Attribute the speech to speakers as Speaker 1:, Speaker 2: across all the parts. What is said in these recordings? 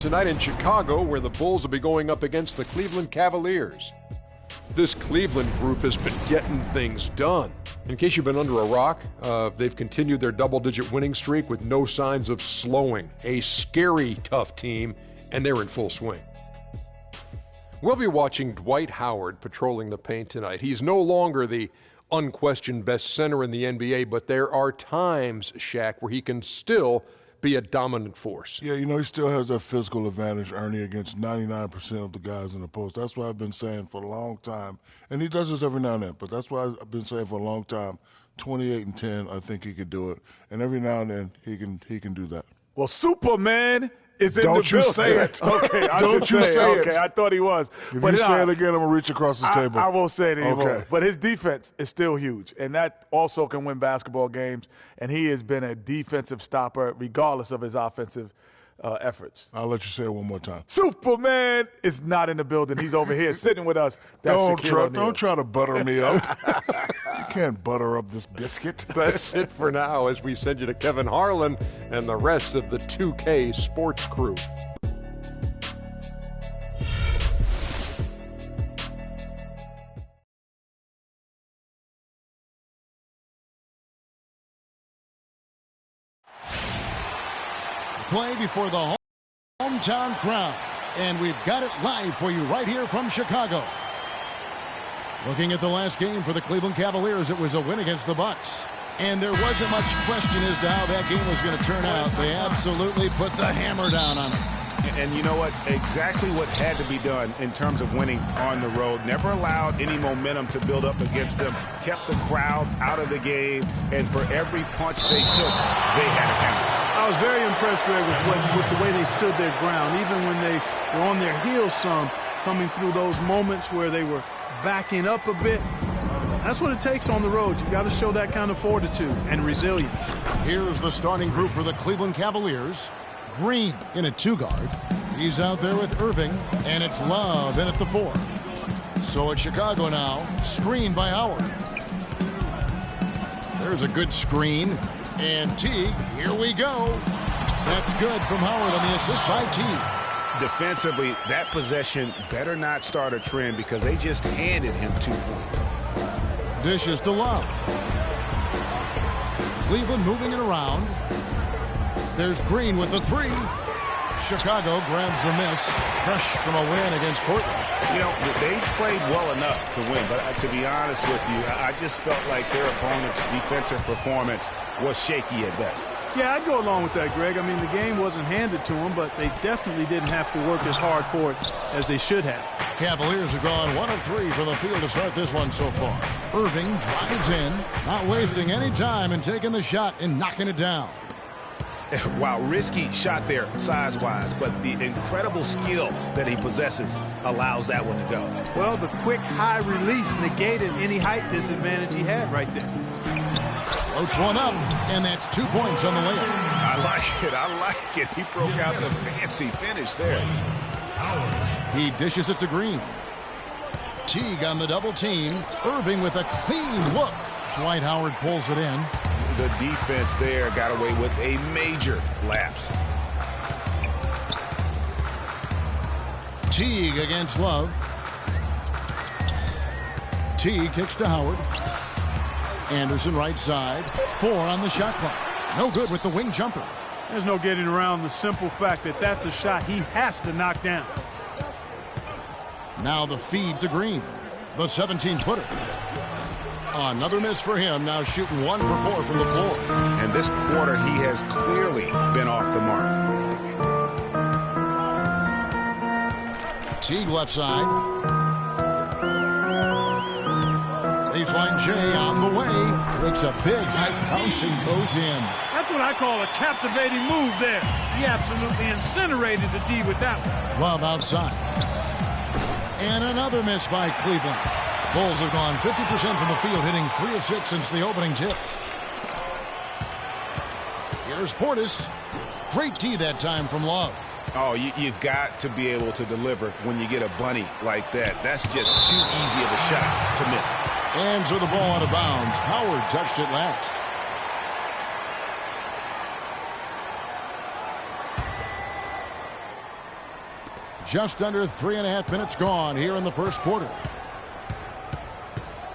Speaker 1: Tonight in Chicago, where the Bulls will be going up against the Cleveland Cavaliers. This Cleveland group has been getting things done. In case you've been under a rock, they've continued their double-digit winning streak with no signs of slowing. A scary, tough team, and they're in full swing. We'll be watching Dwight Howard patrolling the paint tonight. He's no longer the unquestioned best center in the NBA, but there are times, Shaq, where he can still be a dominant force.
Speaker 2: Yeah, you know, he still has that physical advantage, Ernie, against 99% of the guys in the post. That's what I've been saying for a long time. And he does this every now and then, but that's what I've been saying for a long time. 28 and 10, I think he could do it. And every now and then, he can do that.
Speaker 3: Well, Superman is in the building.
Speaker 2: Don't you say it.
Speaker 3: Okay,
Speaker 2: Don't you say it.
Speaker 3: Okay, I thought he was.
Speaker 2: If you say it again, I'm going to reach across this table.
Speaker 3: I won't say it anymore.
Speaker 2: Okay.
Speaker 3: But his defense is still huge, and that also can win basketball games, and he has been a defensive stopper regardless of his offensive efforts.
Speaker 2: I'll let you say it one more time.
Speaker 3: Superman is not in the building. He's over here sitting with us.
Speaker 2: Don't try to butter me up. You can't butter up this biscuit.
Speaker 1: That's it for now as we send you to Kevin Harlan and the rest of the 2K sports crew.
Speaker 4: Play before the hometown crowd, and we've got it live for you right here from Chicago. Looking at the last game for the Cleveland Cavaliers, it was a win against the Bucks, and there wasn't much question as to how that game was going to turn out. They absolutely put the hammer down on them.
Speaker 5: And you know what? Exactly what had to be done in terms of winning on the road. Never allowed any momentum to build up against them. Kept the crowd out of the game. And for every punch they took, they had a counter.
Speaker 6: I was very impressed, Greg, with the way they stood their ground. Even when they were on their heels some, coming through those moments where they were backing up a bit. That's what it takes on the road. You got to show that kind of fortitude and resilience.
Speaker 4: Here's the starting group for the Cleveland Cavaliers. Green in at 2-guard. He's out there with Irving, and it's Love in at the 4. So it's Chicago now, screened by Howard. There's a good screen, and Teague, here we go. That's good from Howard on the assist by Teague.
Speaker 5: Defensively, that possession better not start a trend because they just handed him 2 points.
Speaker 4: Dishes to Love. Cleveland moving it around. There's Green with the 3. Chicago grabs the miss, fresh from a win against Portland.
Speaker 5: You know, they played well enough to win, but to be honest with you, I just felt like their opponent's defensive performance was shaky at best.
Speaker 6: Yeah, I'd go along with that, Greg. I mean, the game wasn't handed to them, but they definitely didn't have to work as hard for it as they should have.
Speaker 4: Cavaliers have gone 1 of 3 from the field to start this one so far. Irving drives in, not wasting any time and taking the shot and knocking it down.
Speaker 5: Wow, risky shot there size-wise, but the incredible skill that he possesses allows that one to go.
Speaker 6: Well, the quick high release negated any height disadvantage he had right there.
Speaker 4: Floats one up, and that's 2 points on the layup.
Speaker 5: I like it. He broke out the fancy finish there.
Speaker 4: He dishes it to Green. Teague on the double team. Irving with a clean look. Dwight Howard pulls it in.
Speaker 5: The defense there got away with a major lapse.
Speaker 4: Teague against Love. Teague kicks to Howard. Anderson right side. 4 on the shot clock. No good with the wing jumper.
Speaker 6: There's no getting around the simple fact that that's a shot he has to knock down.
Speaker 4: Now the feed to Green. The 17-footer. Another miss for him, now shooting 1 for 4 from the floor.
Speaker 5: And this quarter, he has clearly been off the mark.
Speaker 4: Teague left side. Baseline J on the way. Makes a big high bounce and goes in.
Speaker 6: That's what I call a captivating move there. He absolutely incinerated the D with that one.
Speaker 4: Love outside. And another miss by Cleveland. Bulls have gone 50% from the field, hitting 3 of 6 since the opening tip. Here's Portis. Great tee that time from Love.
Speaker 5: Oh, you've got to be able to deliver when you get a bunny like that. That's just too easy of a shot to miss.
Speaker 4: And so the ball out of bounds. Howard touched it last. Just under 3.5 minutes gone here in the first quarter.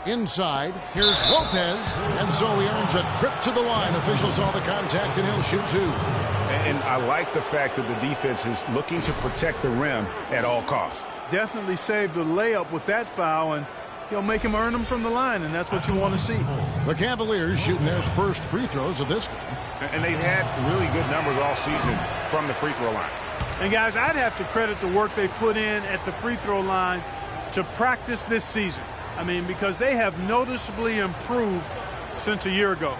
Speaker 4: Inside, here's Lopez, and so he earns a trip to the line. Officials saw the contact, and he'll shoot two.
Speaker 5: And I like the fact that the defense is looking to protect the rim at all costs.
Speaker 6: Definitely saved the layup with that foul, and he'll make him earn them from the line, and that's what you want to see.
Speaker 4: The Cavaliers shooting their first free throws of this game.
Speaker 5: And they've had really good numbers all season from the free throw line.
Speaker 6: And, guys, I'd have to credit the work they put in at the free throw line to practice this season. I mean, because they have noticeably improved since a year ago.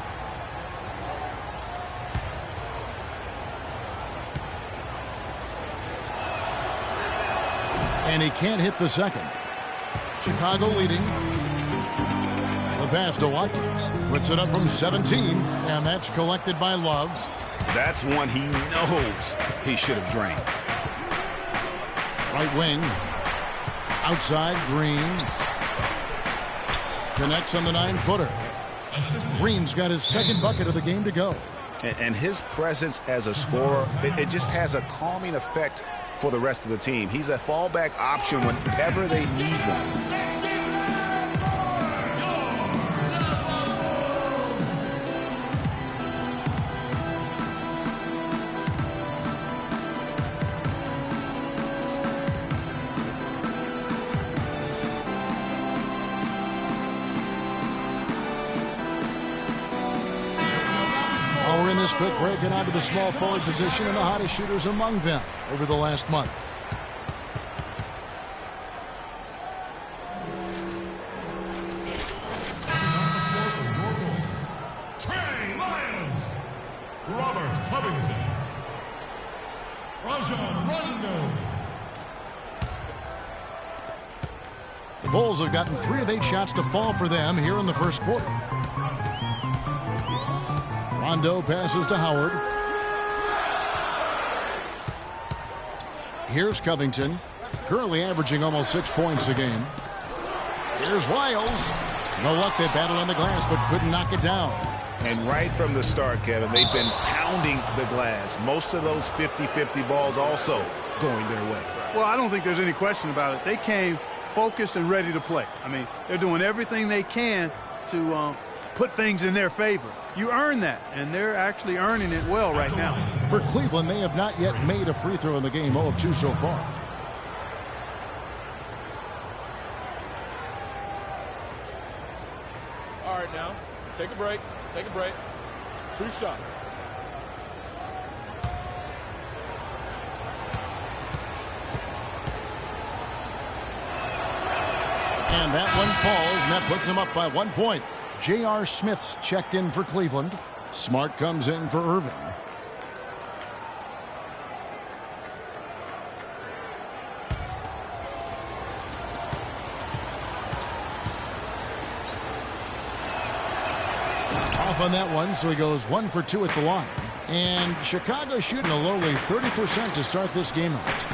Speaker 4: And he can't hit the second. Chicago leading. The pass to Watkins. Puts it up from 17, and that's collected by Love.
Speaker 5: That's one he knows he should have drained.
Speaker 4: Right wing. Outside, Green. Connects on the 9-footer. Green's got his second bucket of the game to go.
Speaker 5: And his presence as a scorer, it just has a calming effect for the rest of the team. He's a fallback option whenever they need one.
Speaker 4: We're in this quick break and onto the small forward position and the hottest shooters among them over the last month.
Speaker 7: Trey Lyles, Robert Covington, Rajon Rondo.
Speaker 4: The Bulls have gotten 3 of 8 shots to fall for them here in the first quarter. Rondo passes to Howard. Here's Covington, currently averaging almost 6 points a game. Here's Lyles. No luck, they battled on the glass, but couldn't knock it down.
Speaker 5: And right from the start, Kevin, they've been pounding the glass. Most of those 50-50 balls also going their way.
Speaker 6: Well, I don't think there's any question about it. They came focused and ready to play. I mean, they're doing everything they can to put things in their favor. You earn that, and they're actually earning it well right now.
Speaker 4: For Cleveland, they have not yet made a free throw in the game, 0 of 2 so far.
Speaker 8: All right, now, take a break. Take a break. 2 shots.
Speaker 4: And that one falls, and that puts him up by 1 point. J.R. Smith's checked in for Cleveland. Smart comes in for Irving. Off on that one, so he goes 1 for 2 at the line. And Chicago shooting a lowly 30% to start this game out.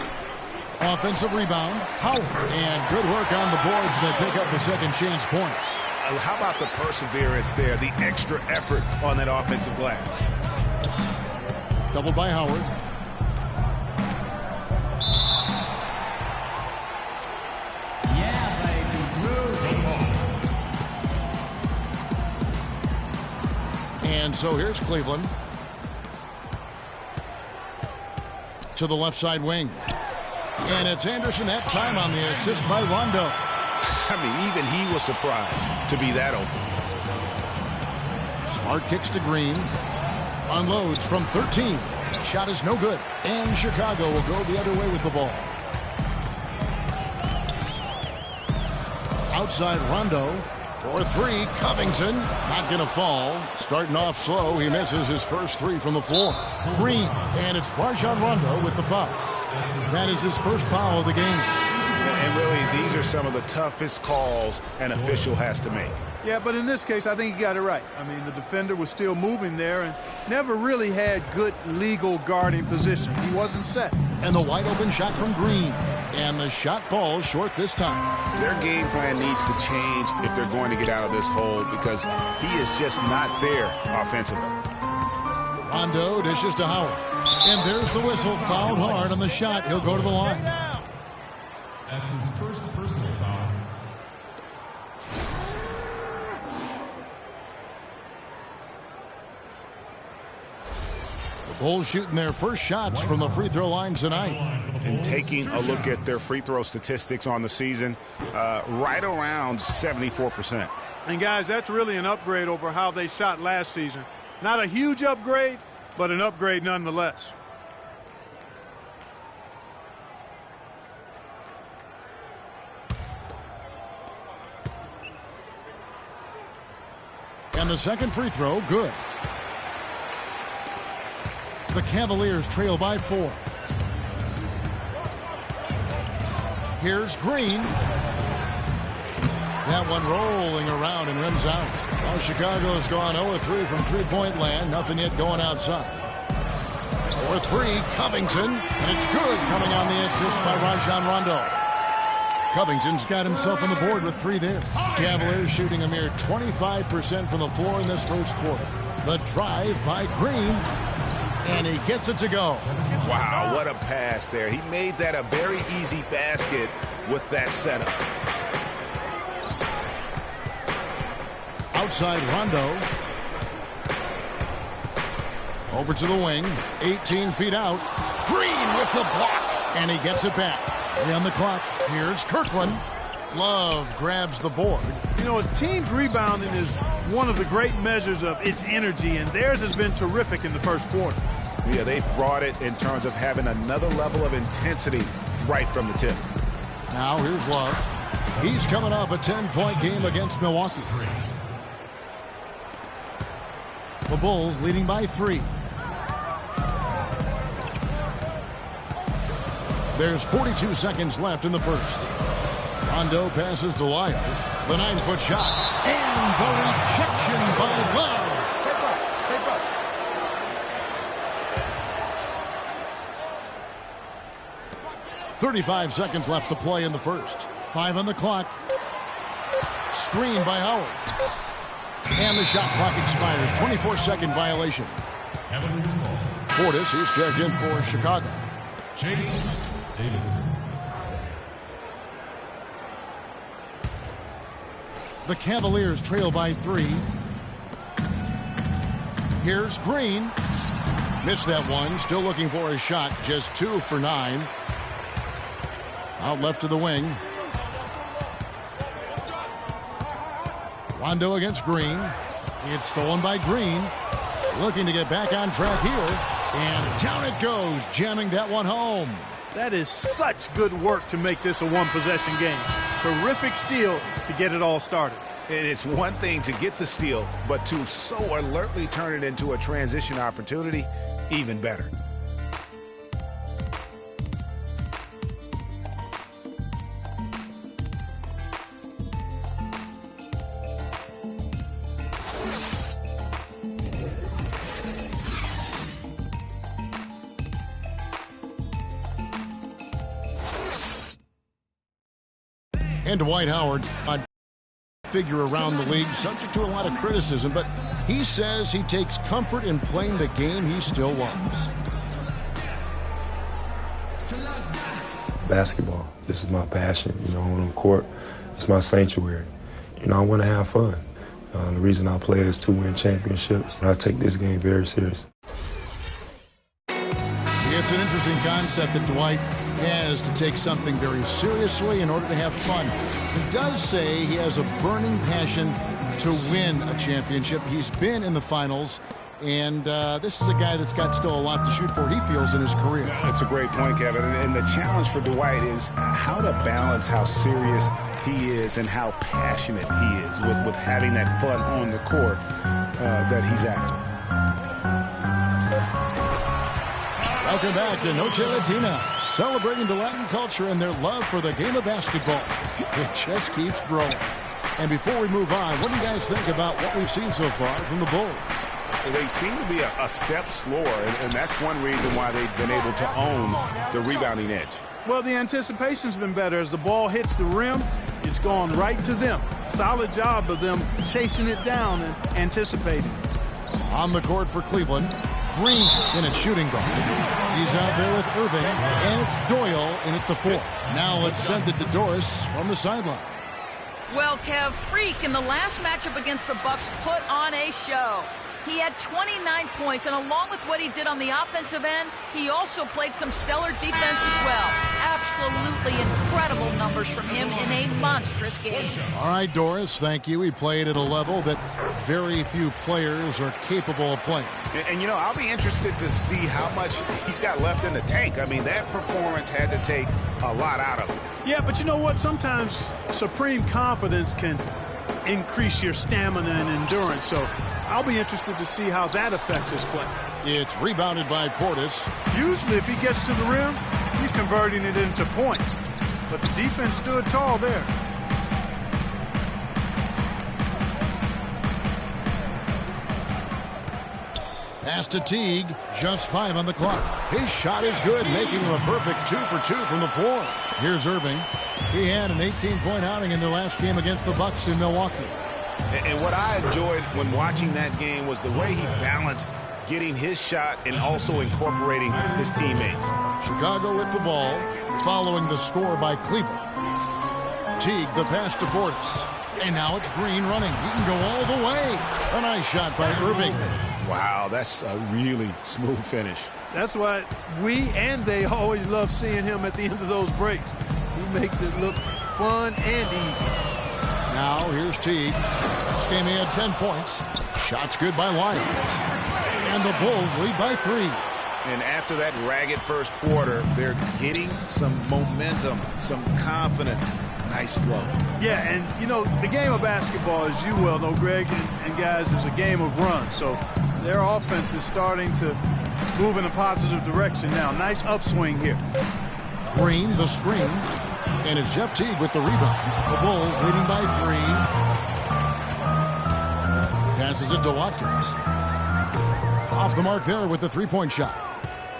Speaker 4: Offensive rebound, Howard. And good work on the boards. They pick up the second chance points.
Speaker 5: How about the perseverance there, the extra effort on that offensive glass?
Speaker 4: Doubled by Howard. And so here's Cleveland. To the left side wing. And it's Anderson that time on the assist by Rondo.
Speaker 5: I mean, even he was surprised to be that open.
Speaker 4: Smart kicks to Green. Unloads from 13. Shot is no good. And Chicago will go the other way with the ball. Outside Rondo. 4-3. Covington. Not going to fall. Starting off slow. He misses his first 3 from the floor. Green. And it's Rajon Rondo with the foul. That is his first foul of the game.
Speaker 5: And really, these are some of the toughest calls an official has to make.
Speaker 6: Yeah, but in this case, I think he got it right. I mean, the defender was still moving there and never really had good legal guarding position. He wasn't set.
Speaker 4: And the wide open shot from Green. And the shot falls short this time.
Speaker 5: Their game plan needs to change if they're going to get out of this hole because he is just not there offensively.
Speaker 4: Rondo dishes to Howard. And there's the whistle. Fouled hard on the shot. He'll go to the line.
Speaker 7: That's his first personal foul.
Speaker 4: The Bulls shooting their first shots from the free throw line tonight.
Speaker 5: And taking a look at their free throw statistics on the season, right around 74%.
Speaker 6: And guys, that's really an upgrade over how they shot last season. Not a huge upgrade, but an upgrade nonetheless.
Speaker 4: And the second free throw, good. The Cavaliers trail by 4. Here's Green. That one rolling around and rims out. Now Chicago's gone 0-3 from three-point land. Nothing yet going outside. 4-3, Covington. And it's good, coming on the assist by Rajon Rondo. Covington's got himself on the board with 3 there. Cavaliers shooting a mere 25% from the floor in this first quarter. The drive by Green. And he gets it to go.
Speaker 5: Wow, what a pass there. He made that a very easy basket with that setup.
Speaker 4: Outside Rondo. Over to the wing. 18 feet out. Green with the block. And he gets it back. On the clock. Here's Kirkland. Love grabs the board.
Speaker 6: You know, a team's rebounding is one of the great measures of its energy, and theirs has been terrific in the first quarter.
Speaker 5: Yeah, they've brought it in terms of having another level of intensity right from the tip.
Speaker 4: Now here's Love. He's coming off a 10-point game against Milwaukee. The Bulls leading by 3. There's 42 seconds left in the first. Rondo passes to Lyles. The 9-foot shot. And the rejection by Love. 35 seconds left to play in the first. 5 on the clock. Screen by Howard. And the shot clock expires. 24-second violation. Portis is checked in for Chicago.
Speaker 7: Chase Davidson.
Speaker 4: The Cavaliers trail by 3. Here's Green. Missed that one. Still looking for a shot. Just 2 for 9. Out left to the wing. Rondo against Green. It's stolen by Green. Looking to get back on track here. And down it goes, jamming that one home.
Speaker 6: That is such good work to make this a one-possession game. Terrific steal to get it all started.
Speaker 5: And it's one thing to get the steal, but to so alertly turn it into a transition opportunity, even better.
Speaker 4: And Dwight Howard, a figure around the league, subject to a lot of criticism, but he says he takes comfort in playing the game he still loves.
Speaker 9: Basketball, this is my passion. You know, on the court, it's my sanctuary. You know, I want to have fun. The reason I play is to win championships. I take this game very serious.
Speaker 4: It's an interesting concept that Dwight has to take something very seriously in order to have fun. He does say he has a burning passion to win a championship. He's been in the finals, and this is a guy that's got still a lot to shoot for, he feels, in his career.
Speaker 5: That's a great point, Kevin. And the challenge for Dwight is how to balance how serious he is and how passionate he is with having that fun on the court that he's after.
Speaker 4: Welcome back to Noche Latina, celebrating the Latin culture and their love for the game of basketball. It just keeps growing. And before we move on, what do you guys think about what we've seen so far from the Bulls?
Speaker 5: They seem to be a step slower, and that's one reason why they've been able to own the rebounding edge.
Speaker 6: Well, the anticipation's been better. As the ball hits the rim, it's gone right to them. Solid job of them chasing it down and anticipating.
Speaker 4: On the court for Cleveland, Green in at shooting guard. He's out there with Irving, and it's Doyle in at the 4. Now let's send it to Doris from the sideline.
Speaker 10: Well, Kev, Freak in the last matchup against the Bucks put on a show. He had 29 points, and along with what he did on the offensive end, he also played some stellar defense as well. Absolutely incredible numbers from him in a monstrous game.
Speaker 4: All right, Doris, thank you. He played at a level that very few players are capable of playing.
Speaker 5: And you know, I'll be interested to see how much he's got left in the tank. I mean, that performance had to take a lot out of him.
Speaker 6: Yeah, but you know what? Sometimes supreme confidence can increase your stamina and endurance. So I'll be interested to see how that affects his play.
Speaker 4: It's rebounded by Portis.
Speaker 6: Usually if he gets to the rim, he's converting it into points. But the defense stood tall there.
Speaker 4: Pass to Teague, just 5 on the clock. His shot is good, making him a perfect 2 for 2 from the floor. Here's Irving. He had an 18-point outing in their last game against the Bucks in Milwaukee.
Speaker 5: And what I enjoyed when watching that game was the way he balanced getting his shot and also incorporating his teammates.
Speaker 4: Chicago with the ball, following the score by Cleveland. Teague, the pass to Portis. And now it's Green running. He can go all the way. A nice shot by Irving.
Speaker 5: Wow, that's a really smooth finish.
Speaker 6: That's why we and they always love seeing him at the end of those breaks. He makes it look fun and easy.
Speaker 4: Now here's Teague. This game he had 10 points. Shots good by Lyons. And the Bulls lead by 3.
Speaker 5: And after that ragged first quarter, they're getting some momentum, some confidence. Nice flow.
Speaker 6: Yeah, and you know, the game of basketball, as you well know, Greg and guys, is a game of runs. So their offense is starting to move in a positive direction now. Nice upswing here.
Speaker 4: Green, the screen. And it's Jeff Teague with the rebound. The Bulls leading by 3. Passes it to Watkins. Off the mark there with the three-point shot.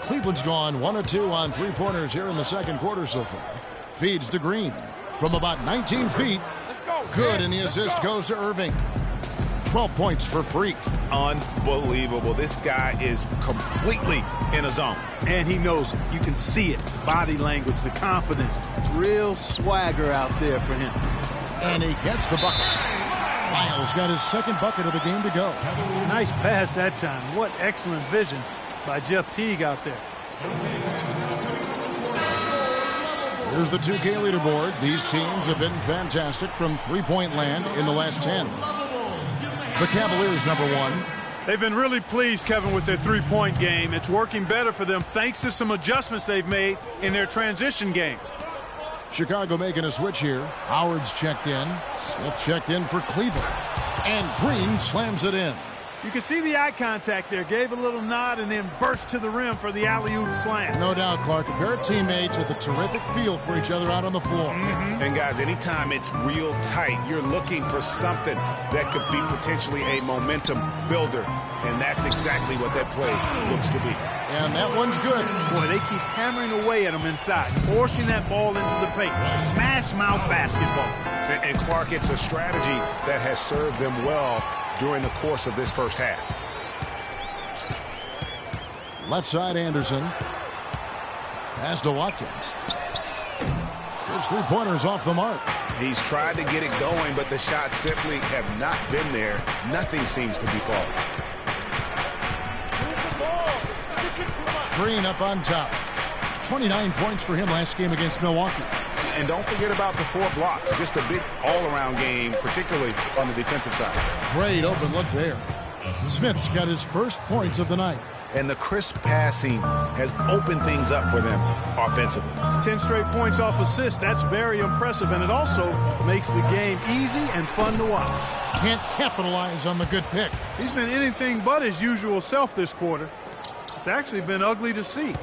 Speaker 4: Cleveland's gone 1 of 2 on three-pointers here in the second quarter so far. Feeds to Green from about 19 feet. Good, and the assist goes to Irving. 12 points for Freak.
Speaker 5: Unbelievable. This guy is completely in a zone.
Speaker 6: And he knows it. You can see it. Body language, the confidence. Real swagger out there for him.
Speaker 4: And he gets the bucket. Lyles got his second bucket of the game to go.
Speaker 6: Nice pass that time. What excellent vision by Jeff Teague out there.
Speaker 4: Here's the 2K leaderboard. These teams have been fantastic from three-point land in the last 10. The Cavaliers, #1.
Speaker 6: They've been really pleased, Kevin, with their three-point game. It's working better for them thanks to some adjustments they've made in their transition game.
Speaker 4: Chicago making a switch here. Howard's checked in. Smith checked in for Cleveland. And Green slams it in.
Speaker 6: You can see the eye contact there. Gave a little nod and then burst to the rim for the alley-oop slam.
Speaker 4: No doubt, Clark. A pair of teammates with a terrific feel for each other out on the floor.
Speaker 5: And guys, anytime it's real tight, you're looking for something that could be potentially a momentum builder. And that's exactly what that play looks to be.
Speaker 4: And that one's good.
Speaker 6: Boy, they keep hammering away at him inside, forcing that ball into the paint. Smash mouth basketball.
Speaker 5: And Clark, it's a strategy that has served them well during the course of this first half.
Speaker 4: Left side, Anderson. Pass to Watkins. His three-pointers off the mark.
Speaker 5: He's tried to get it going, but the shots simply have not been there. Nothing seems to be falling.
Speaker 4: Green up on top. 29 points for him last game against Milwaukee.
Speaker 5: And don't forget about the 4 blocks. Just a big all-around game, particularly on the defensive side.
Speaker 4: Great open look there. Smith's got his first points of the night.
Speaker 5: And the crisp passing has opened things up for them offensively.
Speaker 6: 10 straight points off assist. That's very impressive. And it also makes the game easy and fun to watch.
Speaker 4: Can't capitalize on the good pick.
Speaker 6: He's been anything but his usual self this quarter. It's actually been ugly to see.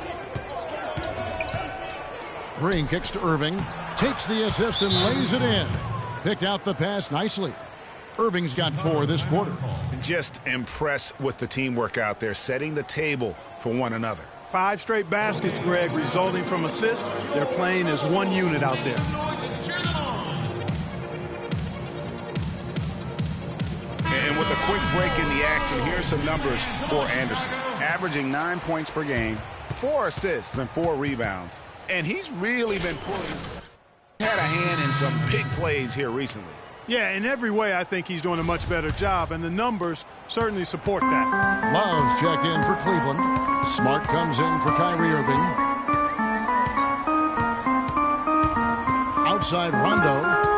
Speaker 4: Green kicks to Irving. Takes the assist and lays it in. Picked out the pass nicely. Irving's got 4 this quarter.
Speaker 5: Just impressed with the teamwork out there, setting the table for one another.
Speaker 6: 5 straight baskets, Greg, resulting from assists. They're playing as one unit out there.
Speaker 5: And with a quick break in the action, here's some numbers for Anderson. Averaging 9 points per game, 4 assists, and 4 rebounds. And he's really been had a hand in some big plays here recently.
Speaker 6: Yeah, in every way, I think he's doing a much better job, and the numbers certainly support that.
Speaker 4: Love's checked in for Cleveland. Smart comes in for Kyrie Irving. Outside Rondo.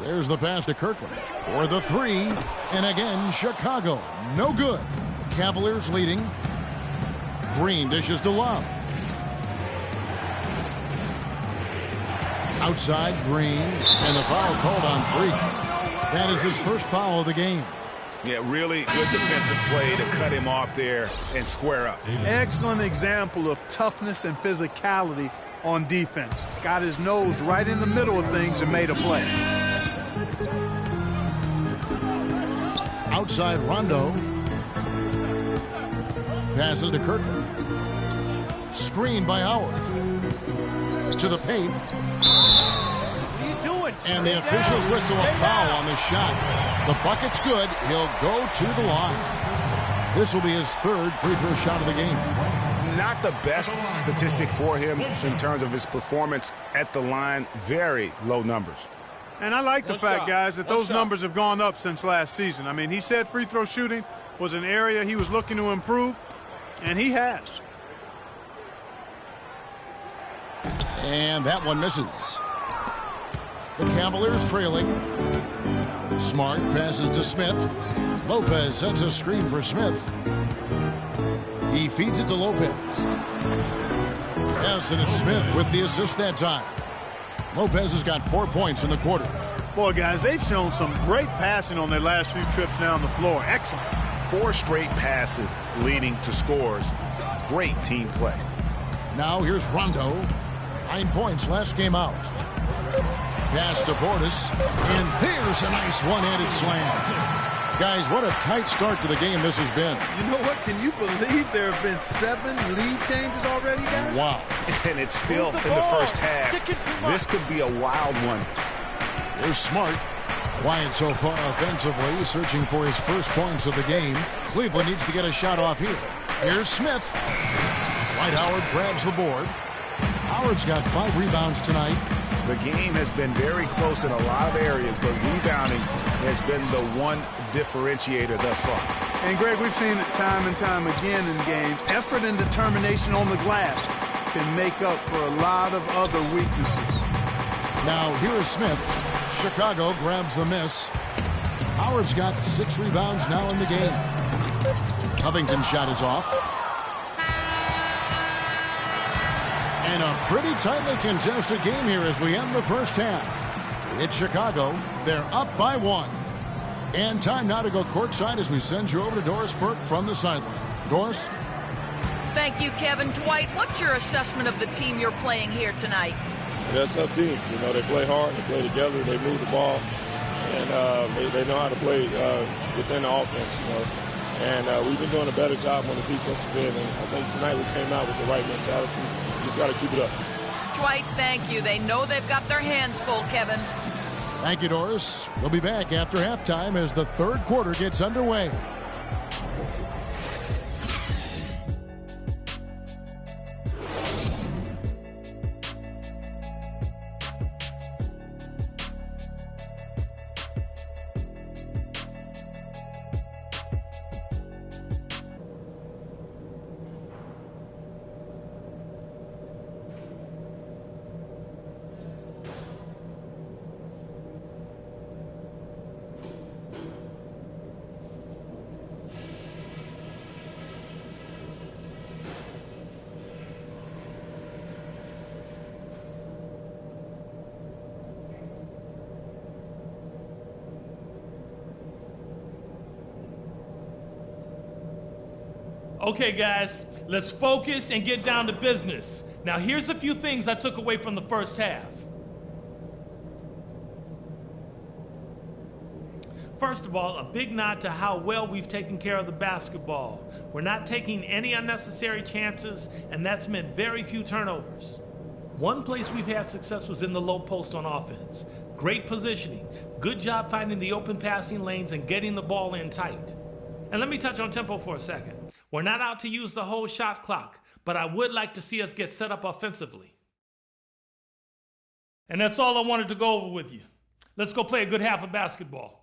Speaker 4: There's the pass to Kirkland for the three. And again, Chicago. No good. Cavaliers leading. Green dishes to Love. Outside Green. And a foul called on Freak. That is his first foul of the game.
Speaker 5: Yeah, really good defensive play to cut him off there and square up.
Speaker 6: Excellent example of toughness and physicality on defense. Got his nose right in the middle of things and made a play.
Speaker 4: Outside Rondo. Passes to Kirkland. Screen by Howard. To the paint.
Speaker 6: What are you doing?
Speaker 4: And the officials whistle a foul on the shot. The bucket's good. He'll go to the line. This will be his third free throw shot of the game.
Speaker 5: Not the best statistic for him in terms of his performance at the line. Very low numbers.
Speaker 6: And I like the fact, guys, that those numbers have gone up since last season. I mean, he said free throw shooting was an area he was looking to improve, and he has.
Speaker 4: And that one misses. The Cavaliers trailing. Smart passes to Smith. Lopez sets a screen for Smith. He feeds it to Lopez. Yes, and it's Smith with the assist that time. Lopez has got 4 points in the quarter.
Speaker 6: Boy, guys, they've shown some great passing on their last few trips down the floor. Excellent.
Speaker 5: 4 straight passes leading to scores. Great team play.
Speaker 4: Now here's Rondo. 9 points last game out. Pass to Portis. And there's a nice one-handed slam. Guys, what a tight start to the game this has been.
Speaker 6: You know what? Can you believe there have been 7 lead changes already, guys?
Speaker 4: Wow.
Speaker 5: And it's still in the first half. This could be a wild one.
Speaker 4: Here's Smart. Quiet so far offensively, searching for his first points of the game. Cleveland needs to get a shot off here. Here's Smith. Dwight Howard grabs the board. Howard's got 5 rebounds tonight.
Speaker 5: The game has been very close in a lot of areas, but rebounding has been the one differentiator thus far.
Speaker 6: And, Greg, we've seen it time and time again in games. Effort and determination on the glass can make up for a lot of other weaknesses.
Speaker 4: Now, here is Smith. Chicago grabs the miss. Howard's got 6 rebounds now in the game. Covington's shot is off. And a pretty tightly contested game here as we end the first half. It's Chicago. They're up by 1. And time now to go courtside as we send you over to Doris Burke from the sideline. Doris?
Speaker 10: Thank you, Kevin. Dwight, what's your assessment of the team you're playing here tonight?
Speaker 11: They're a tough team. You know, they play hard, they play together, they move the ball, and they know how to play within the offense, you know. And we've been doing a better job on the defensive end, and I think tonight we came out with the right mentality. We just got to keep it up.
Speaker 10: Dwight, thank you. They know they've got their hands full, Kevin.
Speaker 4: Thank you, Doris. We'll be back after halftime as the third quarter gets underway.
Speaker 12: Okay, guys, let's focus and get down to business. Now, here's a few things I took away from the first half. First of all, a big nod to how well we've taken care of the basketball. We're not taking any unnecessary chances, and that's meant very few turnovers. One place we've had success was in the low post on offense. Great positioning. Good job finding the open passing lanes and getting the ball in tight. And let me touch on tempo for a second. We're not out to use the whole shot clock, but I would like to see us get set up offensively. And that's all I wanted to go over with you. Let's go play a good half of basketball.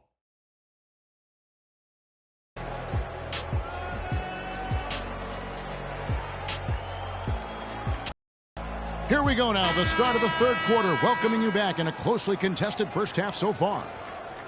Speaker 4: Here we go now, the start of the third quarter, welcoming you back in a closely contested first half so far.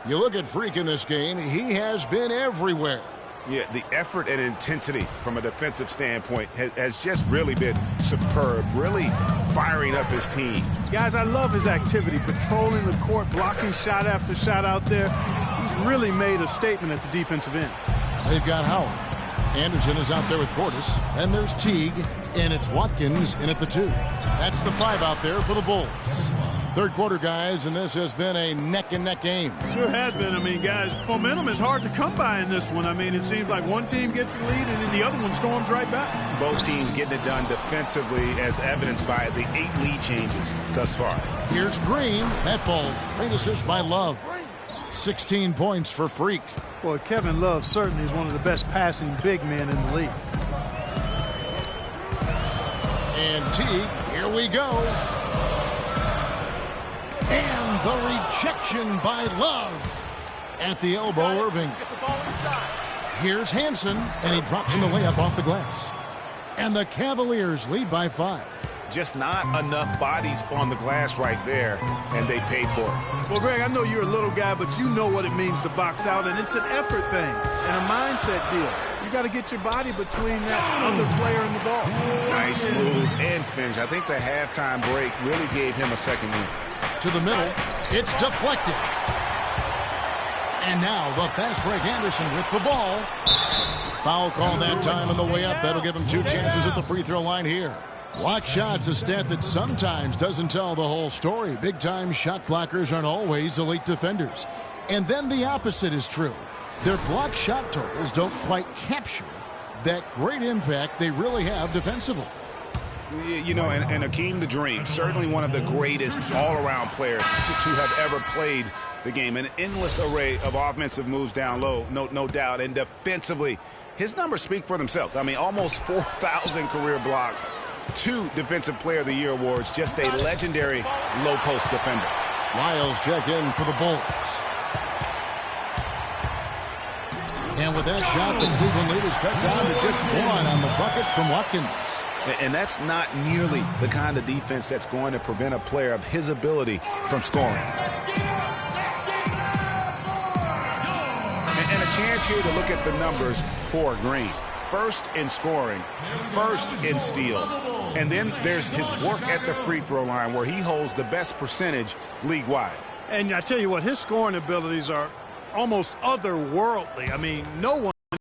Speaker 4: You look at Freak in this game, he has been everywhere.
Speaker 5: Yeah, the effort and intensity from a defensive standpoint has just really been superb, really firing up his team.
Speaker 6: Guys, I love his activity, patrolling the court, blocking shot after shot out there. He's really made a statement at the defensive end.
Speaker 4: They've got Howard. Anderson is out there with Portis. Then there's Teague, and it's Watkins in at the 2. That's the 5 out there for the Bulls. Third quarter, guys, and this has been a neck-and-neck game.
Speaker 6: Sure has been. I mean, guys, momentum is hard to come by in this one. I mean, it seems like one team gets the lead, and then the other one storms right back.
Speaker 5: Both teams getting it done defensively, as evidenced by the 8 lead changes thus far.
Speaker 4: Here's Green. That ball's great assist by Love. 16 points for Freak.
Speaker 6: Well, Kevin Love certainly is one of the best passing big men in the league.
Speaker 4: And Teague, here we go. And the rejection by Love. At the elbow, Irving. Here's Hansen, and he drops in the layup off the glass. And the Cavaliers lead by 5.
Speaker 5: Just not enough bodies on the glass right there, and they paid for it.
Speaker 6: Well, Greg, I know you're a little guy, but you know what it means to box out, and it's an effort thing and a mindset deal. You got to get your body between that other player and the ball.
Speaker 5: Nice move and finish. I think the halftime break really gave him a second win.
Speaker 4: To the middle, it's deflected. And now the fast break Anderson with the ball. Foul call that time on the way up. That'll give him 2 chances at the free throw line here. Block shots, a stat that sometimes doesn't tell the whole story. Big-time shot blockers aren't always elite defenders. And then the opposite is true. Their block shot totals don't quite capture that great impact they really have defensively.
Speaker 5: You know, and Akeem the Dream, certainly one of the greatest all-around players to have ever played the game. An endless array of offensive moves down low, no doubt. And defensively, his numbers speak for themselves. I mean, almost 4,000 career blocks. 2 Defensive Player of the Year awards, just a legendary low-post defender.
Speaker 4: Lyles check in for the Bulls. And with that shot, the Cleveland lead is cut down to just 1 on the bucket from Watkins.
Speaker 5: And that's not nearly the kind of defense that's going to prevent a player of his ability from scoring. And a chance here to look at the numbers for Green. First in scoring, first in steals. And then there's his work at the free throw line where he holds the best percentage league-wide.
Speaker 6: And I tell you what, his scoring abilities are almost otherworldly. I mean, no one